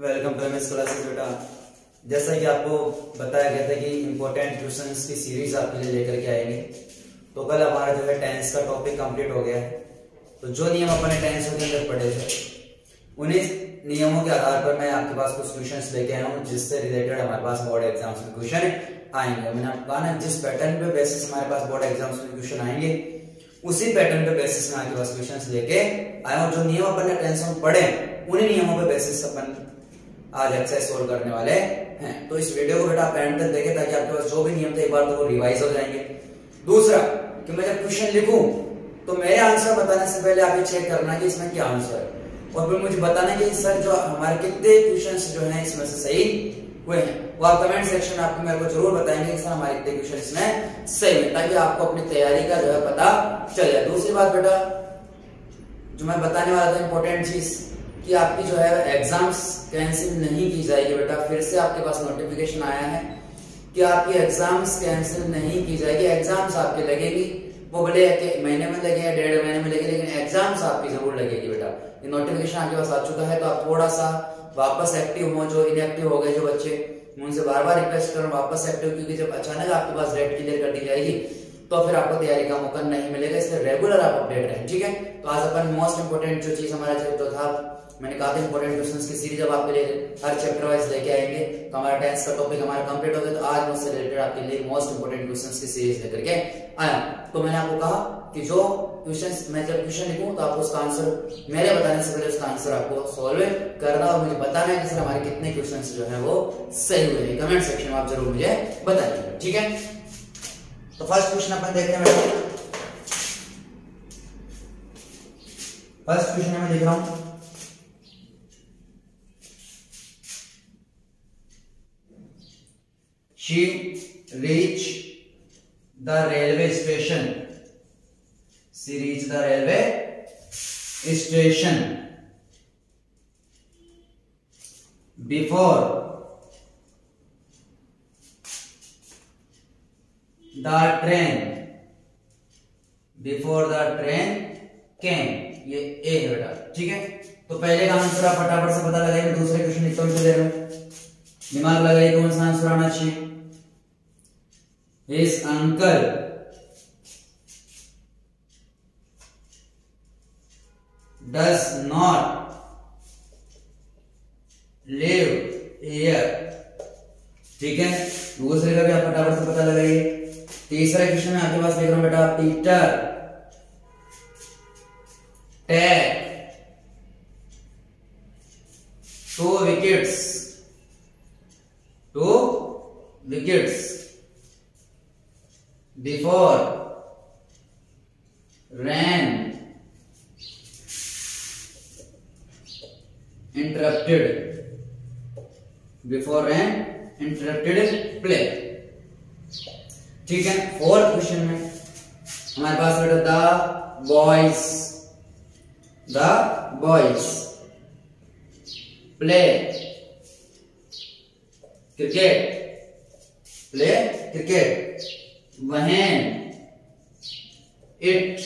Welcome to MS classes बेटा। जैसा कि आपको बताया गया था कि इम्पोर्टेंट क्वेश्चंस की सीरीज आपके लिए लेकर के आएंगे। तो कल हमारा जो है टेंस का टॉपिक कंप्लीट हो गया है। तो जो नियम अपने टेंस के अंदर पढ़े थे उन्हीं नियमों के आधार पर मैं आपके पास कुछ क्वेश्चंस लेके आया हूँ जिससे रिलेटेड हमारे पास बोर्ड एग्जाम्स में क्वेश्चन आएंगे। मैंने आपको कहा ना, जिस पैटर्न पे बेसिस हमारे पास बोर्ड एग्जाम्स में क्वेश्चन आएंगे उसी पैटर्न पे बेसिस में आपके पास क्वेश्चंस लेके आया हूँ। जो नियम अपन टेंस में पढ़े उन्हीं नियमों पे बेसिस अपन आज एक्सरसाइज सोल्व करने वाले हैं। तो इस वीडियो को बेटा आप एंड तक देखें ताकि आपके पास जो भी नियम थे एक बार तो वो रिवाइज हो जाएंगे। दूसरा कि मैं जब क्वेश्चन लिखूं तो मेरे आंसर बताने से पहले आप ये चेक करना कि इसमें क्या आंसर है और फिर मुझे बताना कि सर जो हमारे कितने क्वेश्चंस जो हैं इसमें से सही हुए हैं। वो आप कमेंट सेक्शन में आपको मेरे को जरूर बताएंगे कि सर हमारे कितने क्वेश्चन इसमें सही है, ताकि आपको अपनी तैयारी का जो है पता चल जाए। दूसरी बात बेटा जो मैं बताने वाला था इंपॉर्टेंट चीज कि आपकी जो है एग्जाम्स कैंसिल नहीं की जाएगी बेटा। फिर से आपके पास नोटिफिकेशन आया है कि आपकी एग्जाम्स कैंसिल नहीं की जाएगी। एग्जाम्स आपके लगेगी, वो भले महीने में लगे या 1.5 महीने में लगे, लेकिन एग्जाम्स आपकी जरूर लगेगी बेटा। ये नोटिफिकेशन आपके पास आ चुका है तो आप थोड़ा सा वापस एक्टिव हो। जो इनएक्टिव हो गए जो बच्चे, उनसे बार बार रिक्वेस्ट करो वापस एक्टिव, क्योंकि जब अचानक आपके पास डेट क्लियर कर दी जाएगी तो फिर आपको तैयारी का मौका नहीं मिलेगा। इसलिए रेगुलर आप अपडेट रहें, ठीक है। तो आज अपन मोस्ट इंपोर्टेंट जो चीज हमारा जो था, मैंने कहा था इंपॉर्टेंट क्वेश्चंस की सीरीज अब आपके लिए हर चैप्टर वाइज लेके आएंगे। तो हमारा टेंस का टॉपिक हमारा कंप्लीट हो गया। तो आज मुझसे रिलेटेड आपके लिए मोस्ट इंपोर्टेंट क्वेश्चंस की सीरीज लेकर के आया। तो मैंने आपको कहा कि जो क्वेश्चंस मैं जब क्वेश्चन लिखूं तो आपको उसका आंसर मेरे बताने से पहले उसका आंसर आपको सॉल्व करना और मुझे बताना है कि सर हमारे कितने क्वेश्चंस जो है वो सही हुए हैं। कमेंट सेक्शन में आप जरूर मुझे बताइएगा, ठीक है। तो फर्स्ट क्वेश्चन अपन देखते हैं बेटा। फर्स्ट क्वेश्चन में देख रहा हूं, she reached the railway station. She reached the railway station before the train. Before the train came. ये ए है बेटा, ठीक है। तो पहले का आंसर आप फटाफट से पता लगाइए। दूसरे क्वेश्चन लिखता हूं देर में, दिमाग लगाइए कौन सा आंसर आना चाहिए। His uncle does not live here, ठीक है। दूसरे का भी आप फटाफट से पता लगाइए। तीसरा क्वेश्चन में आपके पास देख रहा हूं बेटा, Peter take 2 wickets, 2 wickets before rain interrupted, before rain interrupted play, ठीक है। फोर्थ क्वेश्चन में हमारे पास बेटा the boys play cricket when it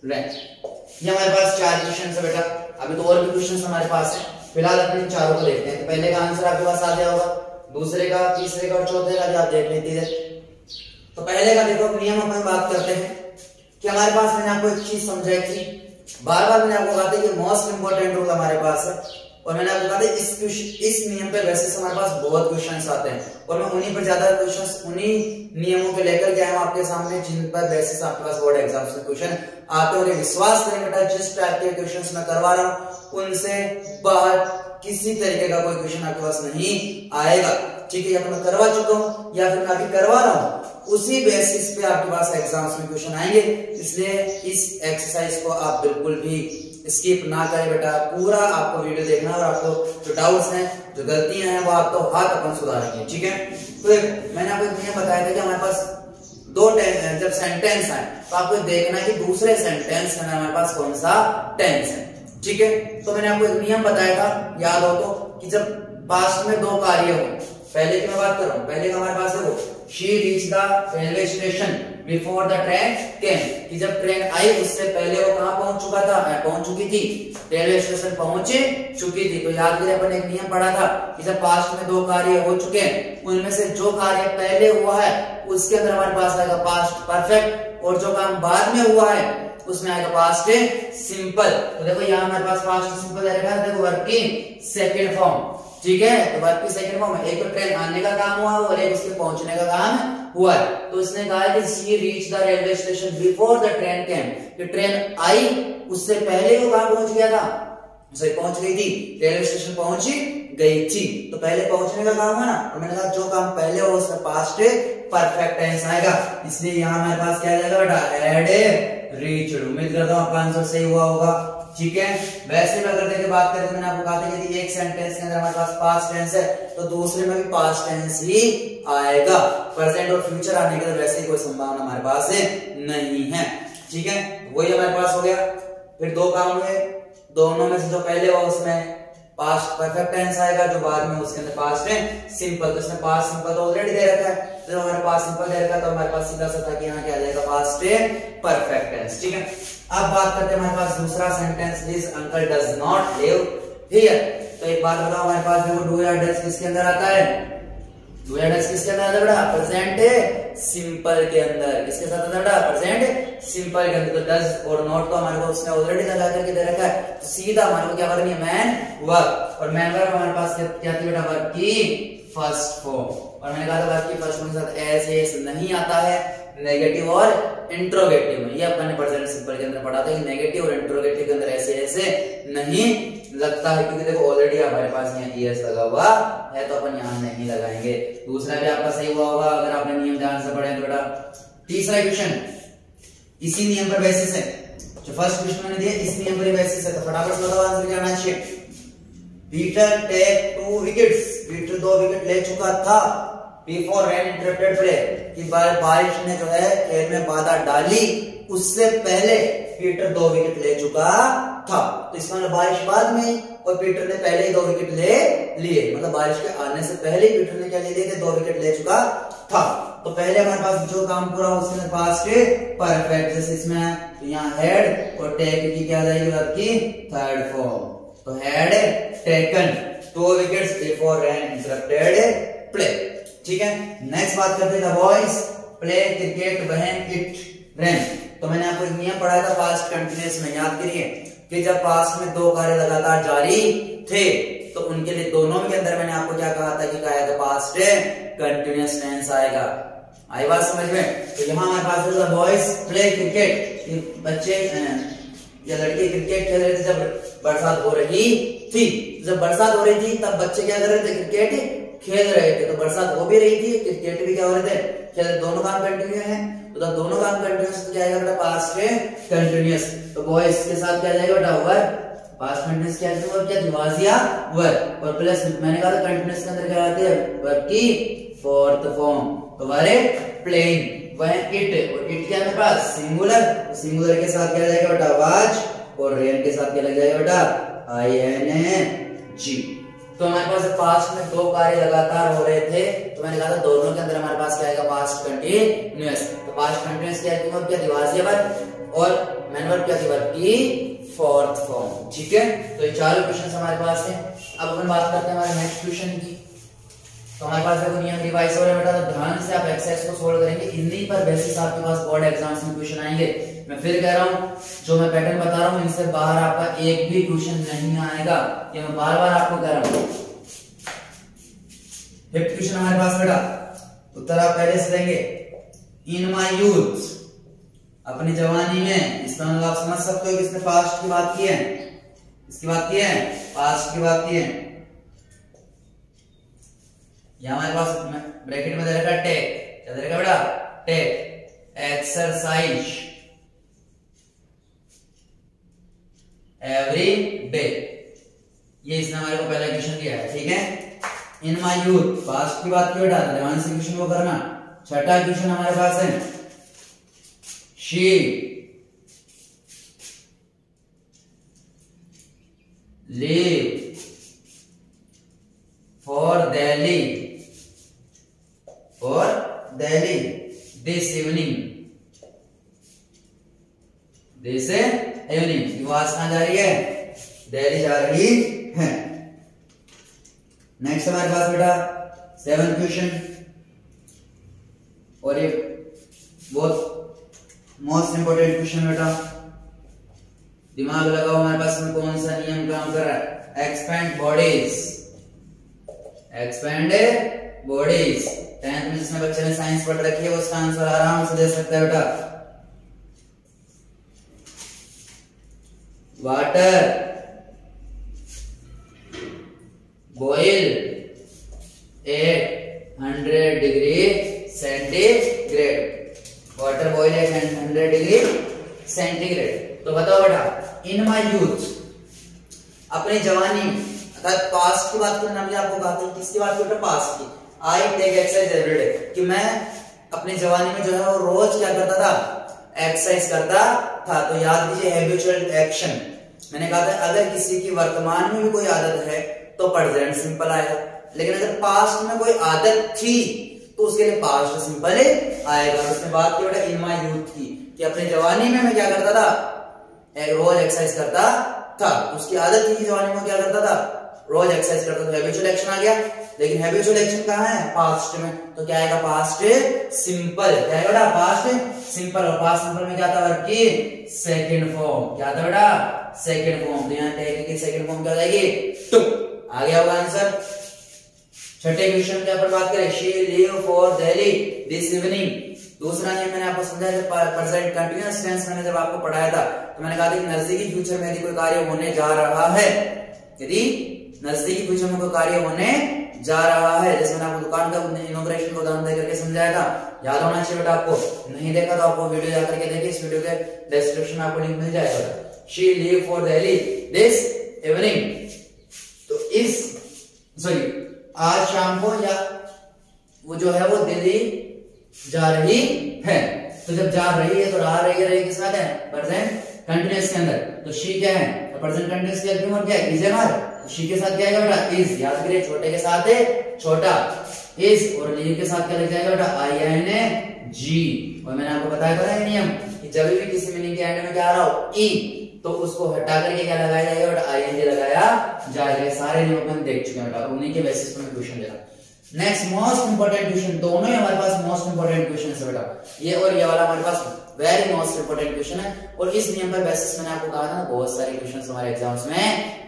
rains। ये हमारे पास 4 क्वेश्चन है बेटा। अभी तो और भी क्वेश्चन हमारे पास है, फिलहाल अपन इन चारों को देखते हैं। तो पहले का आंसर आपके पास आ गया होगा, दूसरे का, तीसरे का और चौथे का भी आप देख लेते। तो पहले का देखो, नियम अपन बात करते हैं कि हमारे पास, मैंने आपको एक चीज समझाई थी, बार बार मैंने आपको कहा था कि मोस्ट इंपोर्टेंट रूल हमारे पास है। और मैंने आपको कहा था इस नियम पे वैसे हमारे पास बहुत क्वेश्चंस आते हैं और मैं उन्हीं पर ज्यादा क्वेश्चंस उन्हीं नियमों के लेकर के आया हूं आपके सामने जिन पर बेसिस आपके पास बोर्ड एग्जाम्स में क्वेश्चन आते हैं। विश्वास करें बेटा, जिस टाइप के क्वेश्चंस मैं करवा रहा हूं उनसे बाहर किसी तरीके का कोई क्वेश्चन आपके पास नहीं आएगा, ठीक है। या तो मैं करवा चुका हूं या फिर मैं अभी करवा रहा हूं, उसी बेसिस पे आपके पास एग्जाम्स में क्वेश्चन आएंगे। इसलिए इस एक्सरसाइज को आप बिल्कुल भी स्किप ना करें बेटा, पूरा आपको वीडियो देखना और आपको जो डाउट्स हैं, जो गलतियां हैं, वो आपको हाथ अपन सुधारेंगे, ठीक है। तो मैंने आपको नियम बताया था कि हमारे पास दो जब सेंटेंस आए तो आपको देखना है कि दूसरे सेंटेंस में हमारे पास कौन सा टेंस है, ठीक है। तो मैंने आपको एक नियम बताया था, याद हो तो, कि जब पास्ट में 2 कार्य हो, पहले की मैं बात कर रहा हूं, पहले का हमारे पास है वो she reach the railway station, before the train came, कि जब ट्रेन आई उससे पहले वो कहां पहुंच चुका था, पहुंच चुकी थी, रेलवे स्टेशन पहुंच चुकी थी। तो याद करिए अपन एक नियम पढ़ा था कि जब पास्ट में दो कार्य हो चुके हैं उनमें से जो कार्य पहले हुआ है उसके अंदर हमारे पास आएगा पास्ट परफेक्ट, और जो काम बाद में हुआ है उसमें आएगा पास्ट सिंपल। तो देखो यहाँ हमारे पास पास्ट सिंपल है, देखो वर्ब की सेकंड फॉर्म, ठीक है। तो वर्ब की सेकंड फॉर्म एक तो ट्रेन आने का काम हुआ और एक उसके पहुंचने का काम हुआ है। तो इसने कहा कि she reach the railway station before the train came, कि ट्रेन आई उससे पहले वो कहां पहुंच गया था, उसे पहुंच गई थी, रेलवे स्टेशन पहुंच गई थी। तो पहले पहुंचने का काम है ना, तो मैंने कहा जो काम पहले हो उसमें पास्ट परफेक्ट टेंस आएगा, इसलिए यहाँ हमारे पास क्या आ जाएगा बेटा, हैड रीच्ड। उम्मीद करता हूँ आपका आंसर सही हुआ होगा, ठीक है। वैसे भी अगर देखिए बात करें तो मैंने आपको कहा था कि एक सेंटेंस के अंदर हमारे पास पास्ट टेंस है तो दूसरे में भी पास्ट टेंस ही आएगा, प्रेजेंट और फ्यूचर आने की तो वैसे ही कोई संभावना हमारे पास नहीं है, ठीक है। वही हमारे पास हो गया। फिर दो काम हुए, दोनों में से जो पहले हुआ उसमें पास्ट परफेक्ट टेंस आएगा, जो बाद में उसके अंदर पास्ट सिंपल। तो इसमें पास्ट सिंपल तो ऑलरेडी दे रखा है, तो हमारे पास सिंपल दे रखा है तो हमारे पास सीधा सा था कि यहाँ क्या आ जाएगा, पास्ट परफेक्ट टेंस, ठीक है। अब बात करते हैं हमारे पास दूसरा sentence, this uncle does not live here. तो एक बात बताओ, हमारे पास देखो डू या डज किसके अंदर आता है, डू या डज किसके अंदर आता है बेटा, प्रेजेंट सिंपल के अंदर। किसके साथ आता है बेटा, प्रेजेंट सिंपल के अंदर। तो डज और नॉट तो हमारे को उसने ऑलरेडी लगा करके दे रखा है, तो सीधा हमारे को क्या करनी है, मैन वर्ब। और मैन वर्ब हमारे पास क्या थी बेटा, वर्ब की फर्स्ट फॉर्म। और मैंने कहा था वर्ब की फर्स्ट फॉर्म के साथ एस एस नहीं आता है, नेगेटिव और इंट्रोगेटिव में। ये अपन ने प्रेजेंट सिंपल के अंदर पढ़ा था कि नेगेटिव और इंट्रोगेटिव के अंदर ऐसे ऐसे नहीं लगता है, क्योंकि देखो ऑलरेडी हमारे पास यहाँ ईएस लगा हुआ है तो अपन यहाँ नहीं लगाएंगे। दूसरा भी आपका सही हुआ होगा अगर आपने नियम ध्यान से पढ़े तो बेटा। तीसरा क्वेश्चन इसी नियम पर बेसिस है, जो फर्स्ट क्वेश्चन मैंने दिया इस नियम पर बेसिस है, तो फटाफट बताओ आंसर क्या आना चाहिए। Peter take 2 wickets, Peter 2 wicket ले चुका था, बिफोर रेन इंटरप्टेड प्ले, कि बारिश ने जो है खेल में बाधा डाली उससे पहले पीटर 2 विकेट ले चुका था। तो इसका मतलब बारिश बाद में और पीटर ने पहले ही 2 विकेट ले लिए, मतलब बारिश के आने से पहले पीटर ने क्या ले लिए थे, 2 विकेट ले चुका था। तो पहले हमारे पास जो काम पूरा उसके पास्ट परफेक्ट, जैसे इसमें तो यहाँ हेड और टेक की क्या आ जाएगी आपकी थर्ड फॉर्म। तो had taken 2 wickets before rain interrupted play, ठीक है। नेक्स्ट बात करते हैं, boys play cricket when it rain. तो मैंने आपको एक नियम पढ़ाया था पास्ट कंटिन्यूअस में, याद करिए कि जब पास्ट में दो कार्य लगातार जारी थे तो उनके लिए दोनों के अंदर मैंने आपको क्या कहा था कि क्या आएगा, पास्ट कंटिन्यूअस टेंस आएगा। आई बात समझ में। तो यहाँ हमारे पास बॉयज प्ले क्रिकेट, बच्चे या लड़के क्रिकेट खेल रहे थे जब बरसात हो रही थी। जब बरसात हो रही थी तब बच्चे क्या कर रहे थे, क्रिकेट खेल रहे थे। तो बरसात हो भी रही थी, क्रिकेट भी क्या हो रहे थे, खेल, दोनों काम कंटिन्यू है। तो जब दोनों काम कंटिन्यूअस तो क्या आएगा बेटा, पास्ट कंटिन्यूअस। तो बॉयज के साथ क्या जाएगा बेटा, वर्ब। पास्ट कंटिन्यूअस क्या है, वर्ब क्या थी, वाज या वर्ब। और प्लस मैंने कहा था कंटिन्यूअस के अंदर क्या आते हैं, वर्ब की फोर्थ फॉर्म। तो वर प्लेइंग, वह इट, और इट क्या मेरे पास सिंगुलर, सिंगुलर के साथ क्या जाएगा बेटा, वाज, और रेन के साथ क्या लग जाएगा बेटा, ING। तो हमारे पास पास्ट में दो कार्य लगातार हो रहे थे, तो मैंने कहा था दोनों के अंदर हमारे पास क्या आएगा, पास्ट कंटिन्यूअस। तो पास्ट कंटिन्यूअस क्या है, क्या थी, वाज या वर्ब, और मैन वर्ब क्या थी, वर्ब की फोर्थ फॉर्म, ठीक है। तो ये चारों क्वेश्चन हमारे पास है। अब अपन बात करते हैं हमारे नेक्स्ट क्वेश्चन की। तो हमारे पास देखो नियम रिवाइज हो रहा है बेटा, तो ध्यान से आप एक्सरसाइज को सोल्व करेंगे, इन्हीं पर बेसिस आपके पास बोर्ड एग्जाम्स में क्वेश्चन आएंगे। मैं फिर कह रहा हूं, जो मैं पैटर्न बता रहा हूं इनसे बाहर आपका एक भी क्वेश्चन नहीं आएगा, ये मैं बार बार आपको कह रहा हूं। फिफ्थ क्वेश्चन हमारे पास बेटा, उत्तर आप पहले से देंगे, इन माई यूथ, अपनी जवानी में। इसका मतलब आप समझ सकते हो कि इसने पास्ट की बात की है, इसकी बात की है, पास्ट की बात की है। यहां हमारे पास ब्रैकेट में दे रखा टेक, क्या दे रखा बेटा, टेक एक्सरसाइज एवरी डे, ये इसने हमारे को पहला क्वेश्चन दिया है, ठीक है। इन माई यूथ, पास्ट की बात की बेटा, ध्यान से क्वेश्चन को करना। छठा क्वेश्चन हमारे पास है, she leave for Delhi this evening, Delhi जा रही है। नेक्स्ट हमारे पास बेटा 7th क्वेश्चन, और ये बहुत मोस्ट इंपोर्टेंट क्वेश्चन बेटा, दिमाग लगाओ हमारे पास में कौन सा नियम काम कर रहा है। Expand bodies, expand bodies. 10th में जिसने बच्चे ने साइंस पढ़ रखी है वो उसका आंसर आराम से दे सकता है बेटा। Water boil at 100 degree centigrade, water boil at 100 degree centigrade. तो बताओ बेटा, इन माई यूथ, अपनी जवानी में, अर्थात पास्ट की बात करना, मुझे आपको कहा था किसकी बात करते, पास्ट की। I take exercise every day, कि मैं अपनी जवानी में जो है वो रोज क्या करता था, एक्सरसाइज करता था। तो याद कीजिए हैबिचुअल एक्शन, मैंने कहा था अगर किसी की वर्तमान में भी कोई आदत है तो प्रेजेंट सिंपल आएगा, लेकिन अगर पास्ट में कोई आदत थी तो उसके लिए पास्ट सिंपल आएगा। उसने बात की बेटा इन माई यूथ की, कि अपनी जवानी में मैं क्या करता था, रोज एक्सरसाइज करता था। उसकी आदत थी कि जवानी में क्या करता था, रोज एक्सरसाइज करता था। हैबिचुअल एक्शन आ गया, लेकिन हैबिचुअल एक्शन कहाँ है, पास्ट में। तो क्या आएगा, पास्ट सिंपल। क्या है बेटा, पास्ट सिंपल। और पास्ट सिंपल में क्या था, वर्ब की सेकंड फॉर्म। क्या था बेटा, सेकंड फॉर्म। तो यहाँ की सेकंड फॉर्म क्या हो जाएगी, टू। आ गया होगा आंसर। छठे क्वेश्चन के ऊपर बात करें, she leave for Delhi this evening. दूसरा नियम मैंने आपको समझाया था, प्रेजेंट कंटीन्यूअस टेंस मैंने जब आपको पढ़ाया था, तो मैंने कहा था कि नजदीकी फ्यूचर में यदि कोई कार्य होने जा रहा है, यदि नजदीकी फ्यूचर में कोई कार्य होने जा रहा है, जैसे मैंने आपको दुकान का इनॉग्रेशन को उदाहरण दे करके समझाया था, याद होना चाहिए बेटा। आपको नहीं देखा तो आपको वीडियो जाकर के देखिए, इस वीडियो के डिस्क्रिप्शन में आपको लिंक मिल जाएगा। She leave for Delhi this evening, तो इस आज शाम को, या वो जो है वो दिल्ली जा रही है। तो जब जा रही है तो रहा रही के साथ है प्रेजेंट कंटीन्यूअस के अंदर, तो शी क्या है, तो प्रेजेंट कंटीन्यूअस के अंदर क्या है, इज है हमारा, तो शी के साथ क्या आएगा बेटा, इज। याद करिए, छोटे के साथ है छोटा इज, और लीव के साथ क्या लग जाएगा बेटा, ING। और मैंने आपको बताया था ना नियम, कि जब भी किसी मीनिंग के एंड में क्या आ रहा हो, ई, तो उसको हटा करके क्या लगाया जाएगा बेटा, ING लगाया जाएगा। सारे नियम हम देख चुके हैं बेटा, उन्हीं के बेसिस पर मैं क्वेश्चन दे रहा हूं। नेक्स्ट मोस्ट इंपोर्टेंट क्वेश्चन, दोनों ही हमारे पास मोस्ट इंपोर्टेंट क्वेश्चन है बेटा, ये और ये वाला हमारे पास वेरी मोस्ट इंपोर्टेंट क्वेश्चन है। और इस नियम पर बेसिस मैंने आपको कहा था ना, बहुत सारे क्वेश्चन हमारे एग्जाम्स में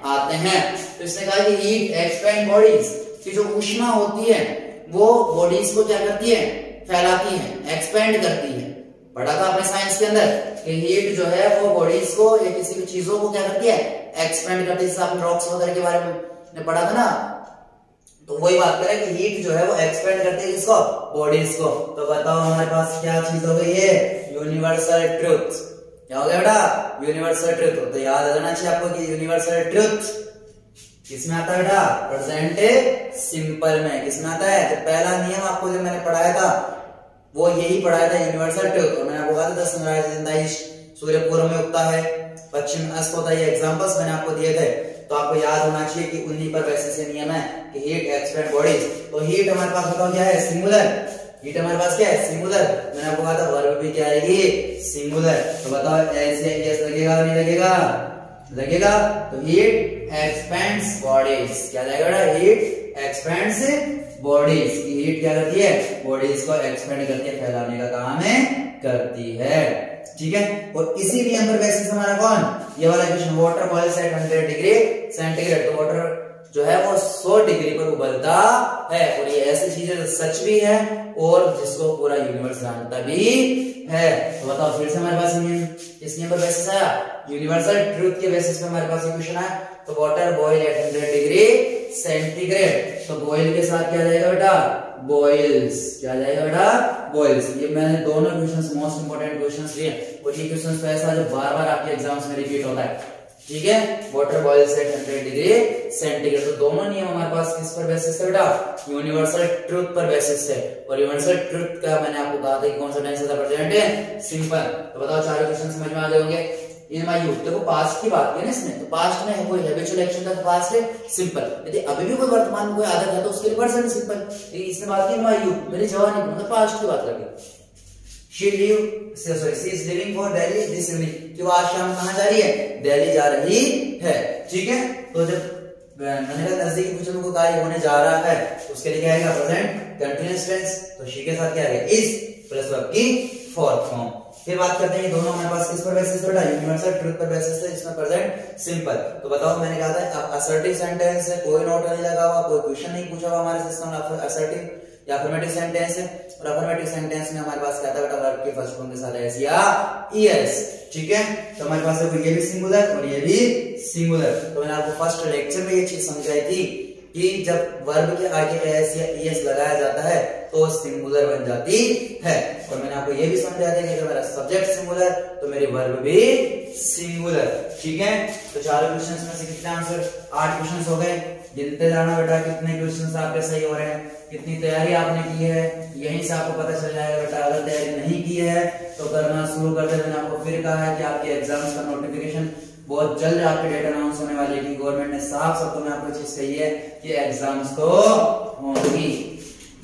आते हैं। तो इसने कहा कि हीट एक्सपेंड बॉडीज, कि जो ऊष्मा होती है वो बॉडीज को क्या करती है, फैलाती है, एक्सपेंड करती है। पढ़ा था आपने साइंस के अंदर कि हीट जो है वो बॉडीज को या किसी भी चीजों को क्या करती है, एक्सपेंड करती है। जैसे आपने रॉक्स वगैरह के बारे में पढ़ा था ना, तो वही बात करें कि हीट जो है वो एक्सपेंड करती है किसको, बॉडीज को। तो बताओ हमारे पास क्या चीज हो गई है, यूनिवर्सल ट्रुथ। क्या हो गया बेटा, यूनिवर्सल ट्रुथ। तो याद रहना चाहिए आपको कि यूनिवर्सल ट्रुथ किसमें आता है बेटा, प्रेजेंट सिंपल में। किसमें आता है, तो पहला नियम आपको जो मैंने पढ़ाया था वो यही पढ़ाया था, यूनिवर्सल ट्रुथ। और मैंने आपको कहा था सनराइज जिंदा सूर्य पूर्व में उगता है, पश्चिम अस्त होता है, ये एग्जांपल्स मैंने आपको दिए थे। तो आपको याद होना चाहिए कि उन्हीं पर वैसे से नियम है कि हीट एक्सपेंड बॉडीज। तो हीट हमारे पास बताओ क्या है, सिंगुलर। हीट हमारे पास क्या है, सिंगुलर। मैंने आपको कहा था वर्ब भी क्या आएगी, सिंगुलर। तो बताओ ऐसे एस लगेगा नहीं लगेगा, लगेगा। तो हीट एक्सपेंड्स बॉडीज, क्या जाएगा, हीट एक्सपेंड्स बॉडीज। की हीट क्या करती है, बॉडीज को एक्सपेंड करती है, फैलाने का काम करती है। ठीक है, और इसी नियम पर बेसिस हमारा कौन, ये वाला question, water boils at 100 degree centigrade. तो वाटर जो है वो 100 डिग्री पर उबलता है, और ये ऐसी चीज है सच भी है और जिसको पूरा यूनिवर्स जानता भी है। तो बताओ फिर से हमारे पास इस नियम पर बेसिस आया, यूनिवर्सल ट्रूथ के बेसिस पे हमारे पास ये क्वेश्चन आया। तो water boil at 100 degree centigrade, तो बॉयल के साथ क्या जाएगा बेटा, बॉइल्स। क्या जाएगा बेटा, बॉइल्स। ये मैंने दोनों क्वेश्चंस मोस्ट इंपोर्टेंट क्वेश्चंस लिए, और ये क्वेश्चंस तो ऐसा जो बार बार आपके एग्जाम्स में रिपीट होता है। ठीक है, water boils at 100 degree centigrade. तो दोनों नियम हमारे पास किस पर बेसिस है बेटा, यूनिवर्सल ट्रूथ पर बेसिस है। और यूनिवर्सल ट्रूथ का मैंने आपको कहा था कि कौन सा टेंस है, प्रेजेंट है सिंपल। तो बताओ चारों क्वेश्चन समझ में आ गए होंगे। इन माय यूथ, देखो पास्ट की बात की ना इसमें, तो पास्ट में है कोई हैबिचुअल एक्शन था, पास्ट है सिंपल। यदि अभी भी कोई वर्तमान में कोई आदत है तो उसके लिए प्रेजेंट सिंपल। इसने बात की माय यूथ, मेरी जवानी, मतलब पास्ट की बात कर रही। She is leaving for Delhi this evening, कि वो आज शाम कहाँ जा रही है, दिल्ली जा रही है। ठीक है। तो जब मैंने कहा नजदीकी कुछ लोगों का कार्य होने जा रहा है तो उसके लिए क्या आएगा, प्रेजेंट कंटीन्यूअस टेंस। तो शी के साथ क्या आएगा, इज प्लस वर्ब की फोर्थ फॉर्म। फिर बात करते हैं ये दोनों हमारे पास किस पर बेसिस पे, यूनिवर्सल ट्रुथ पर बेसिस है, जिसमें प्रेजेंट सिंपल। तो बताओ मैंने कहा था असर्टिव सेंटेंस है, कोई नोट नहीं लगा हुआ, कोई क्वेश्चन नहीं पूछा हुआ हमारे सिस्टम में, असर्टिव या अफर्मेटिव सेंटेंस है। और अफर्मेटिव सेंटेंस में हमारे पास क्या था बेटा, वर्ब के फर्स्ट फॉर्म के साथ एस या ईएस, ठीक है। तो हमारे पास है ये भी सिंगुलर और ये भी सिंगुलर। तो मैंने आपको फर्स्ट लेक्चर में ये चीज समझाई थी कि जब वर्ब के आगे एस या ईएस लगाया जाता है तो सिंगुलर बन जाती है। और मैंने आपको ये भी समझाया था कि अगर मेरा सब्जेक्ट सिंगुलर तो मेरी वर्ब भी सिंगुलर, ठीक है। तो चारों क्वेश्चंस में से कितने आंसर, 8 क्वेश्चंस हो गए। गिनते जाना बेटा कितने क्वेश्चंस आपके सही हो रहे हैं, कितनी तैयारी आपने की है, यहीं से आपको पता चल जाएगा बेटा। अगर तैयारी नहीं की है तो करना शुरू कर दे। मैंने आपको फिर कहा है कि आपके एग्जाम्स का नोटिफिकेशन बहुत जल्द आपके डेट अनाउंस होने वाली है। गवर्नमेंट ने साफ शब्दों में आपको चीज कही है कि एग्जाम्स तो होंगी,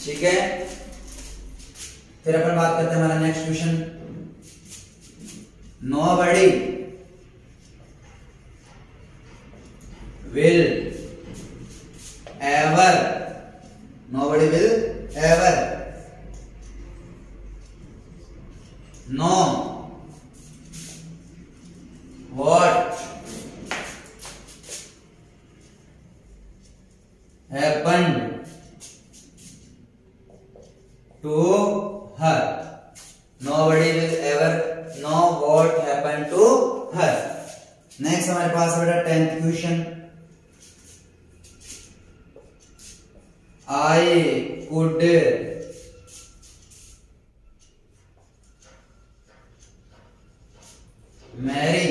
ठीक है। फिर अपन बात करते हैं हमारा next question, nobody will ever, nobody will ever know what happened to her. Nobody will ever know what happened to her. Next हमारे पास बेटा 10th question, I could marry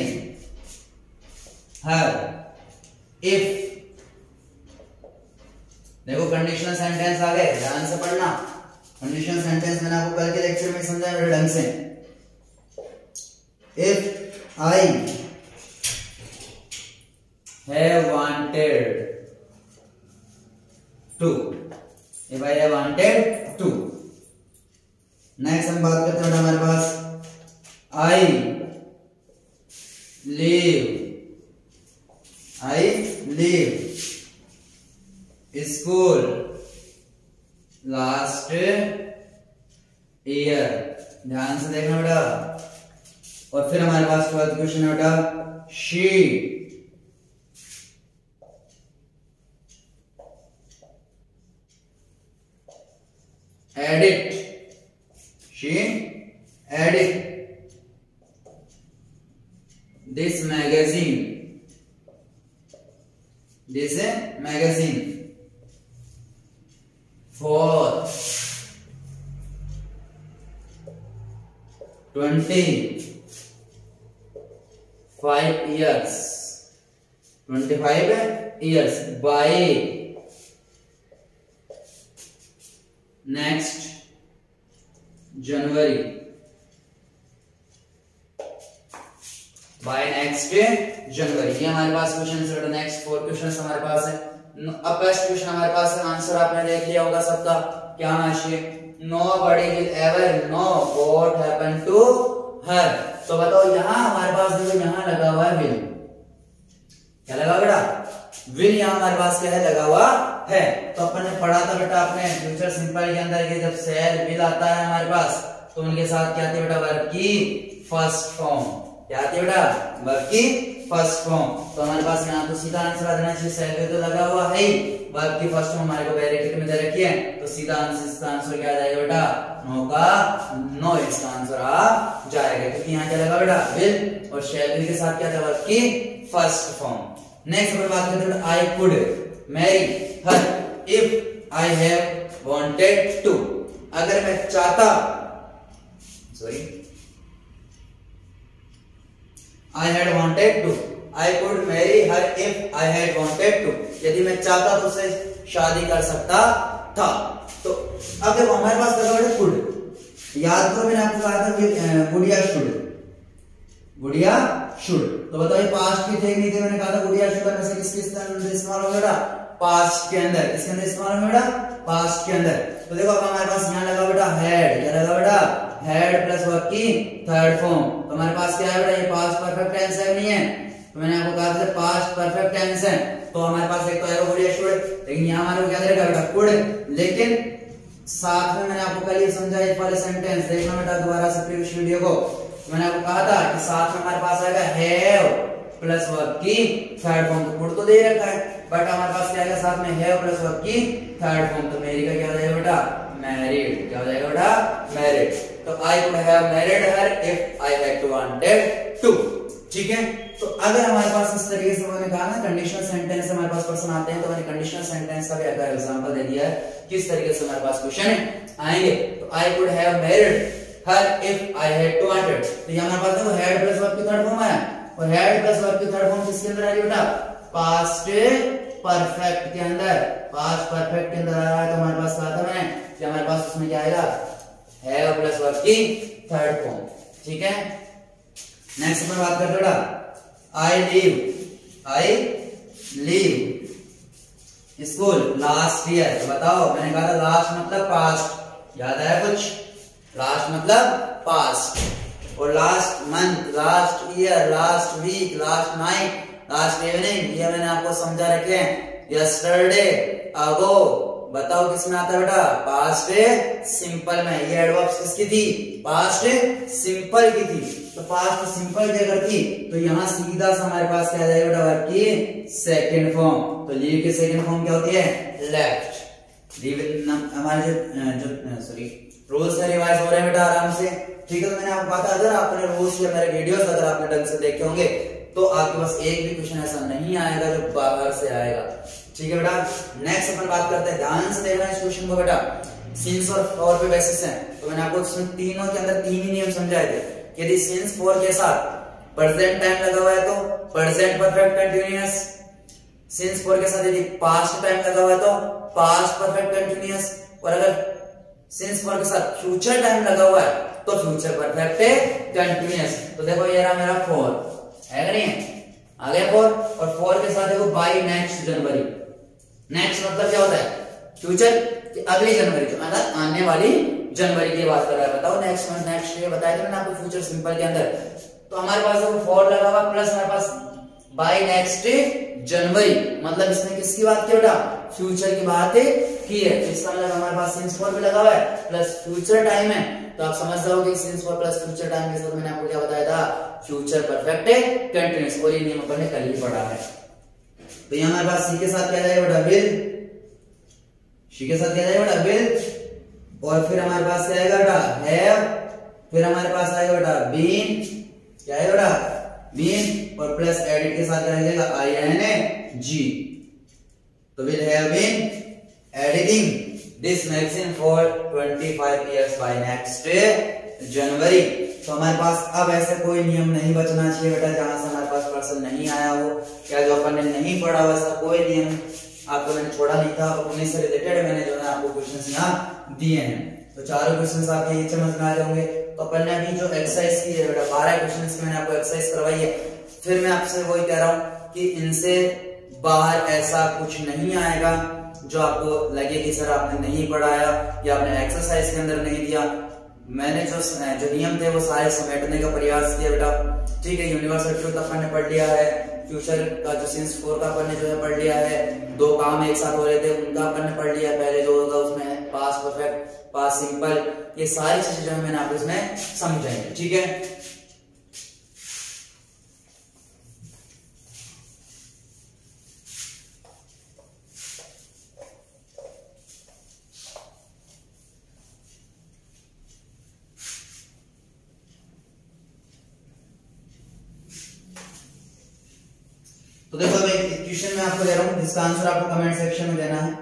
her if, देखो कंडीशनल सेंटेंस आ गए, ध्यान से पढ़ना। Conditional sentence मैंने आपको कल के लेक्चर में समझाया मेरे ढंग से। If I have wanted to, if I have wanted to। Next हम बात करते हैं हमारे पास I leave school last year, ध्यान से देखना बेटा। और फिर हमारे पास 12th क्वेश्चन है बेटा, she edit this magazine for 25 years by next January, ये हमारे पास क्वेश्चन है। नेक्स्ट 4 क्वेश्चन हमारे पास है। अब फर्स्ट क्वेश्चन हमारे पास है, आंसर आपने देख लिया होगा सबका, क्या है, nobody will ever know what happened to her। तो बताओ यहाँ हमारे पास देखो यहाँ लगा हुआ है will, क्या लगा बेटा, will यहाँ हमारे पास क्या है, लगा हुआ है। तो अपन ने पढ़ा था बेटा अपने फ्यूचर सिंपल के अंदर कि जब shall will आता है हमारे पास तो उनके साथ क्या आती है बेटा, वर्ब की फर्स्ट फॉर्म, क्या आती है बेटा, वर्ब की फर्स्ट फॉर्म। तो हमारे पास यहाँ तो सीधा आंसर आ जाना चाहिए, shall will तो लगा हुआ है ही, वर्ब की फर्स्ट फॉर्म हमारे को ब्रैकेट में दे रखी है, तो सीधा आंसर, इसका आंसर क्या आ जाएगा बेटा, नो का नो, इसका आंसर आ जाएगा, क्योंकि यहाँ क्या लगा बेटा, विल, और shall will के साथ क्या था, वर्ब की फर्स्ट फॉर्म। नेक्स्ट अपन बात करते हैं, I could marry her if I have wanted to, अगर मैं चाहता, sorry, I had wanted to, I could marry her if I had wanted to, यदि मैं चाहता तो उससे शादी कर सकता था। तो अब देखो हमारे पास लगा बेटा could, याद करो मैंने आपको कहा था गुड़िया शुड, गुड़िया शुड। तो बताओ ये पास्ट की थे नहीं थे, मैंने कहा था गुड़िया शुड में से किसके अंदर इस्तेमाल होगा बेटा, पास्ट के अंदर, इसके अंदर इस्तेमाल होगा बेटा, पास्ट के अंदर। तो देखो अब हमारे पास यहाँ लगा बेटा हैड, क्या लगा बेटा, हैड प्लस वर्ब की थर्ड फॉर्म। तो हमारे पास क्या है बेटा, ये पास्ट परफेक्ट टेंस है नहीं है, तो मैंने आपको कहा था पास्ट परफेक्ट टेंस है तो हमारे पास एक तो एरो वुड या शुड, लेकिन यहाँ हमारे को क्या रहेगा बेटा कुड। लेकिन साथ में मैंने आपको कल ये समझा इफ वाले सेंटेंस, देखना बेटा दोबारा से प्रीवियस वीडियो को। मैंने आपको कहा था कि साथ में हमारे पास आएगा हैव प्लस वर्ब की थर्ड फॉर्म, तो कुड तो दे रखा है बट हमारे पास क्या आएगा साथ में हैव प्लस वर्ब की थर्ड फॉर्म, तो मेरी का क्या हो जाएगा बेटा मैरिड। क्या हो जाएगा बेटा मैरिड। तो I could have married her if I had wanted to. ठीक है, तो अगर हमारे पास इस तरीके से मैंने कहा ना कंडीशनल सेंटेंस हमारे पास पर्सन आते हैं, तो मैंने कंडीशनल सेंटेंस का भी एक एग्जांपल दे दिया है किस तरीके से हमारे पास क्वेश्चन आएंगे। तो I could have married her if I had to wanted, तो ये हमारे पास देखो हैड प्लस वर्ब की थर्ड फॉर्म है, और हैड प्लस वर्ब की थर्ड फॉर्म किसके अंदर आ रही है बेटा पास्ट परफेक्ट के अंदर। पास्ट परफेक्ट के अंदर आ रहा है तो हमारे पास कहा था मैंने कि हमारे पास उसमें क्या आएगा हैव प्लस वर्ब की थर्ड फॉर्म। ठीक है, नेक्स्ट पर बात करते बेटा I leave school last year. तो बताओ मैंने कहा था लास्ट मतलब पास्ट, याद आया कुछ? लास्ट मतलब पास्ट, और last month, last year, last week, last night, last evening, ये मैंने आपको समझा रखे हैं। यस्टरडे, अगो, बताओ किसमें आता है बेटा पास्ट सिंपल में। ये एडवर्ब्स किसकी थी पास्ट सिंपल की थी, तो पास्ट सिंपल की अगर थी तो यहाँ सीधा सा हमारे पास क्या आ जाएगा बेटा वर्ब की सेकंड फॉर्म। तो लीव की सेकंड फॉर्म क्या होती है लेफ्ट। लीव हमारे जो सॉरी रूल्स में रिवाइज हो रहे हैं बेटा आराम से। ठीक है, तो मैंने आपको कहा था अगर आपने रूल्स या मेरे वीडियोस अगर आपने ढंग से देखे होंगे तो आपके पास एक भी क्वेश्चन ऐसा नहीं आएगा जो बाहर से आएगा। ठीक है बेटा, नेक्स्ट अपन बात करते हैं, ध्यान से देखना इस क्वेश्चन को बेटा। सिंस और फॉर पे बेसिस है, तो मैंने आपको इसमें तीनों के अंदर तीन ही नियम समझाए थे। यदि सिंस फॉर के साथ प्रेजेंट टाइम लगा हुआ है तो present perfect continuous, since for के साथ यदि पास्ट टाइम लगा हुआ है तो पास्ट परफेक्ट कंटीन्यूअस, और अगर सिंस फॉर के साथ फ्यूचर टाइम लगा हुआ है तो फ्यूचर परफेक्ट कंटीन्यूअस। तो देखो ये रहा मेरा फॉर है कि नहीं, आ गया फॉर, और फॉर के साथ देखो बाय नेक्स्ट जनवरी। नेक्स्ट मतलब क्या होता है फ्यूचर, अगली जनवरी, जो मतलब आने वाली जनवरी की बात कर रहा है। बताओ नेक्स्ट मंथ, नेक्स्ट ईयर बताया था मैंने आपको फ्यूचर सिंपल के अंदर। तो हमारे पास देखो फॉर लगा हुआ प्लस हमारे पास बाय नेक्स्ट जनवरी, मतलब इसमें किसकी बात की बेटा फ्यूचर की बात की है। तो इसका मतलब हमारे पास सिंस फॉर भी लगा हुआ है प्लस फ्यूचर टाइम है, तो आप समझ जाओगे since for plus future time के साथ मैंने आपको क्या बताया था फ्यूचर परफेक्ट कंटीन्यूअस, और ये नियम अपन ने कल ही पढ़ा है। तो यहाँ हमारे पास सी के साथ क्या जाएगा बेटा विल, सी के साथ क्या जाएगा बेटा विल, और फिर हमारे पास क्या आएगा बेटा हैव, फिर हमारे पास आएगा बेटा बीन, क्या है बेटा बीन, और प्लस एडिट के साथ क्या जाएगा ING। तो will have been editing this magazine for 25 years by next January. तो हमारे पास अब ऐसे कोई नियम नहीं बचना चाहिए बेटा जहां से हमारे पास पर्सन नहीं आया हो, या जो अपन ने नहीं पढ़ा हो, ऐसा कोई नियम आपको मैंने छोड़ा नहीं था। उन्हीं से रिलेटेड मैंने जो है आपको क्वेश्चंस यहाँ दिए हैं, तो चारों क्वेश्चंस आपके ये समझ में आ जाओगे। तो अपन ने अभी जो एक्सरसाइज की है बेटा 12 क्वेश्चंस की मैंने आपको एक्सरसाइज करवाई है, फिर मैं आपसे वही कह रहा हूँ कि इनसे बाहर ऐसा कुछ नहीं आएगा जो आपको लगे कि सर आपने नहीं पढ़ाया या आपने एक्सरसाइज के अंदर नहीं दिया। मैंने जो नियम थे वो सारे समेटने का प्रयास किया बेटा। ठीक है, यूनिवर्सल ट्रुथ अपन ने पढ़ लिया है, फ्यूचर का जो सिंस फॉर का अपन ने जो है पढ़ लिया है, दो काम एक साथ हो रहे थे उनका अपन ने पढ़ लिया, पहले जो होगा उसमें पास्ट परफेक्ट, पास्ट सिंपल, ये सारी चीजें जो है मैंने आपको इसमें समझाई। ठीक है, तो देखो मैं क्वेश्चन में आपको दे रहा हूं जिसका आंसर आपको कमेंट सेक्शन में देना है।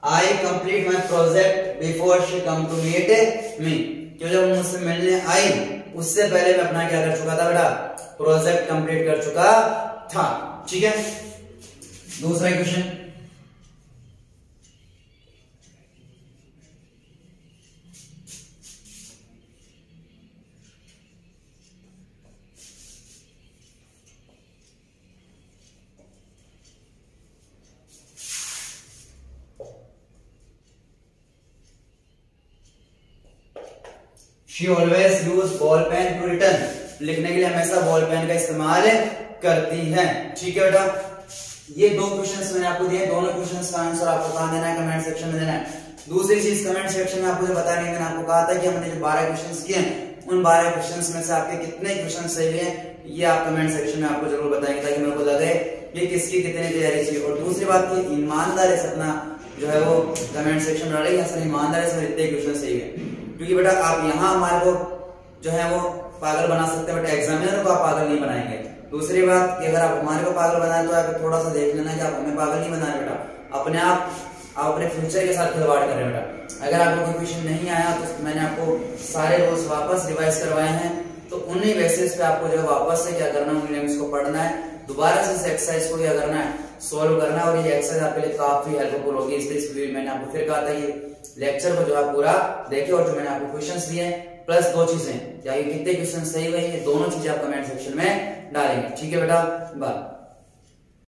I complete my project before she come to meet me। क्यों जब मुझसे मिलने आई उससे पहले मैं अपना क्या कर चुका था बेटा प्रोजेक्ट कंप्लीट कर चुका था। ठीक है, दूसरा question she always use ball pen to return, लिखने के लिए हमेशा बॉल पेन का इस्तेमाल करती है। ठीक है बेटा, ये दो क्वेश्चंस मैंने आपको दिए, दोनों क्वेश्चंस का आंसर आपको कहां देना है, कमेंट सेक्शन में देना है। दूसरी चीज कमेंट सेक्शन में आपको बताया नहीं, मैंने आपको कहा था कि हमने जो 12 क्वेश्चंस किए हैं उन 12 क्वेश्चंस में से आपके कितने क्वेश्चन सही हैं ये आप कमेंट सेक्शन में आपको जरूर बताएंगे, ताकि मेरे को लगे कि किसकी कितनी तैयारी चाहिए। और दूसरी बात की ईमानदारी से अपना जो है वो कमेंट सेक्शन में डालेंगे, असल ईमानदारी से इतने क्वेश्चन सही है, क्योंकि बेटा आप यहाँ हमारे को जो है वो पागल बना सकते हैं, बेटा एग्जामिनर को आप पागल नहीं बनाएंगे। दूसरी बात कि अगर आप हमारे को पागल बनाए तो आप थोड़ा सा देख लेना कि आप हमें पागल नहीं बनाए बेटा, अपने आप अपने फ्यूचर के साथ खिलवाड़ कर रहे हैं बेटा। अगर आपको कोई क्वेश्चन नहीं आया तो मैंने आपको सारे रोज वापस रिवाइज करवाए हैं, तो उन्हीं बेसिस पे आपको जो वापस से क्या करना है, उन लिंक्स को पढ़ना है, दोबारा से इस एक्सरसाइज को क्या करना है, सोल्व करना है। और ये एक्सरसाइज आपके लिए काफी हेल्पफुल होगी, इसलिए इस वीडियो मैंने आपको फिर कहा था ये लेक्चर को जो आप पूरा देखिए, और जो मैंने आपको क्वेश्चंस दिए प्लस दो चीजें, क्या ये कितने क्वेश्चन सही हुए, ये दोनों चीजें आप कमेंट सेक्शन में डालेंगे। ठीक है बेटा, बाय।